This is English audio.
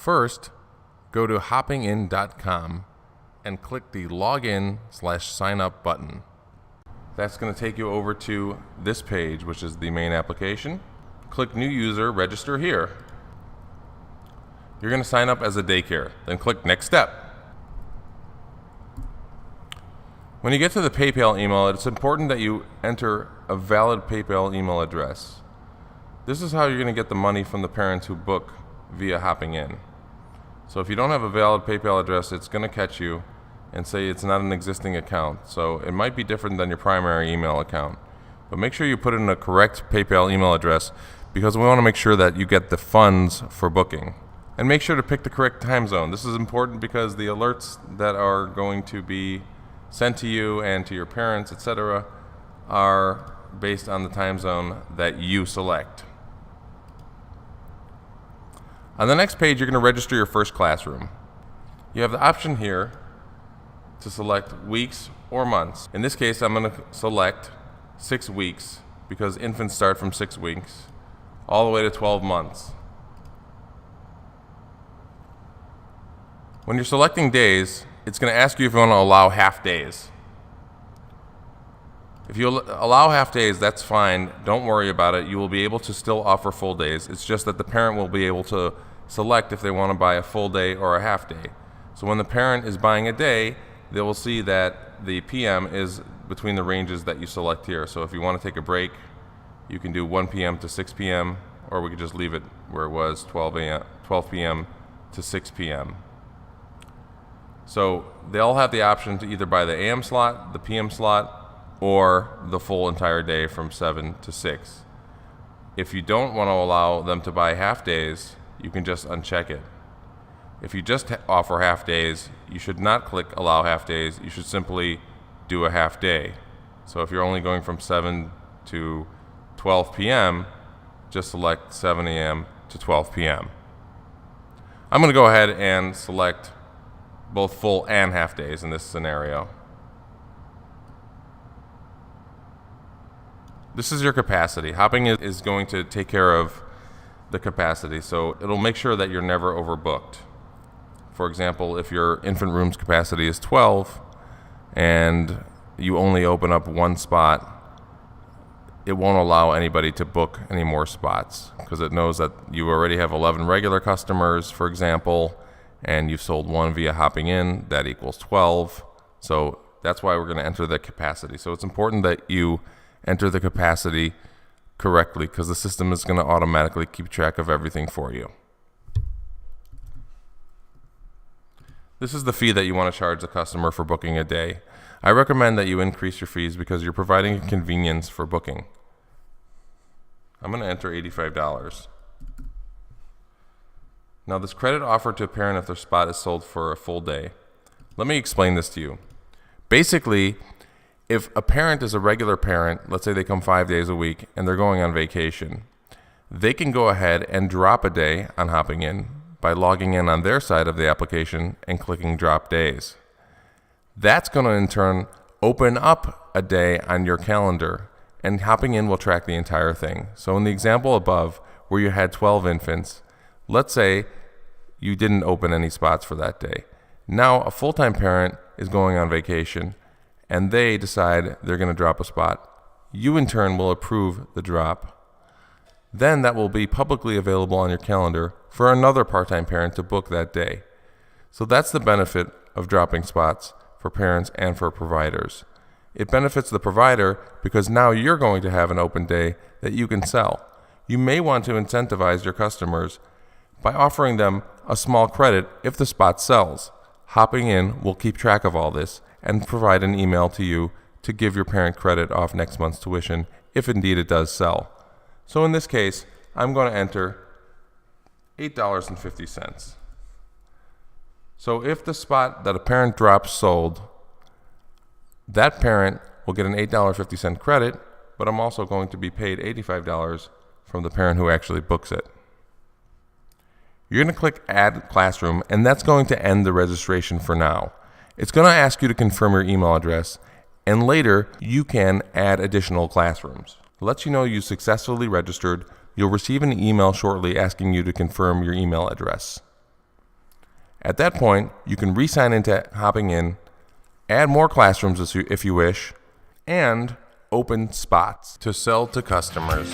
First, go to hoppingin.com and click the login/sign up button. That's going to take you over to this page, which is the main application. Click New User, Register here. You're going to sign up as a daycare, then click Next Step. When you get to the PayPal email, it's important that you enter a valid PayPal email address. This is how you're going to get the money from the parents who book via Hopping In. So if you don't have a valid PayPal address, it's going to catch you and say it's not an existing account. So it might be different than your primary email account. But make sure you put in a correct PayPal email address because we want to make sure that you get the funds for booking. And make sure to pick the correct time zone. This is important because the alerts that are going to be sent to you and to your parents, etc., are based on the time zone that you select. On the next page, you're going to register your first classroom. You have the option here to select weeks or months. In this case, I'm going to select 6 weeks because infants start from 6 weeks all the way to 12 months. When you're selecting days, it's going to ask you if you want to allow half days. If you allow half days, that's fine. Don't worry about it. You will be able to still offer full days. It's just that the parent will be able to select if they want to buy a full day or a half day. So when the parent is buying a day, they will see that the PM is between the ranges that you select here. So if you want to take a break, you can do 1 p.m. to 6 p.m., or we could just leave it where it was 12 p.m. to 6 p.m. So they'll have the option to either buy the AM slot, the PM slot, or the full entire day from 7 to 6. If you don't want to allow them to buy half days, you can just uncheck it. If you just offer half days, you should not click allow half days. You should simply do a half day. So if you're only going from 7 to 12 p.m., just select 7 a.m. to 12 p.m. I'm going to go ahead and select both full and half days in this scenario. This is your capacity. Hopping is going to take care of the capacity, so it'll make sure that you're never overbooked. For example, if your infant room's capacity is 12 and you only open up one spot, it won't allow anybody to book any more spots because it knows that you already have 11 regular customers, for example, and you've sold one via Hopping In, that equals 12. So that's why we're going to enter the capacity. So it's important that you enter the capacity correctly because the system is going to automatically keep track of everything for you. This is the fee that you want to charge the customer for booking a day. I recommend that you increase your fees because you're providing a convenience for booking. I'm going to enter $85. Now, this credit offered to a parent if their spot is sold for a full day. Let me explain this to you. Basically, if a parent is a regular parent, let's say they come 5 days a week and they're going on vacation, they can go ahead and drop a day on Hopping In by logging in on their side of the application and clicking Drop Days. That's going to in turn open up a day on your calendar, and Hopping In will track the entire thing. So in the example above where you had 12 infants, let's say you didn't open any spots for that day. Now a full-time parent is going on vacation and they decide they're going to drop a spot. You in turn will approve the drop. Then that will be publicly available on your calendar for another part-time parent to book that day. So that's the benefit of dropping spots for parents and for providers. It benefits the provider because now you're going to have an open day that you can sell. You may want to incentivize your customers by offering them a small credit if the spot sells. Hopping In will keep track of all this and provide an email to you to give your parent credit off next month's tuition if indeed it does sell. So in this case, I'm going to enter $8.50. So if the spot that a parent drops sold, that parent will get an $8.50 credit, but I'm also going to be paid $85 from the parent who actually books it. You're going to click Add Classroom, and that's going to end the registration for now. It's going to ask you to confirm your email address, and later you can add additional classrooms. It lets you know you successfully registered. You'll receive an email shortly asking you to confirm your email address. At that point, you can re-sign into Hopping In, add more classrooms if you wish, and open spots to sell to customers.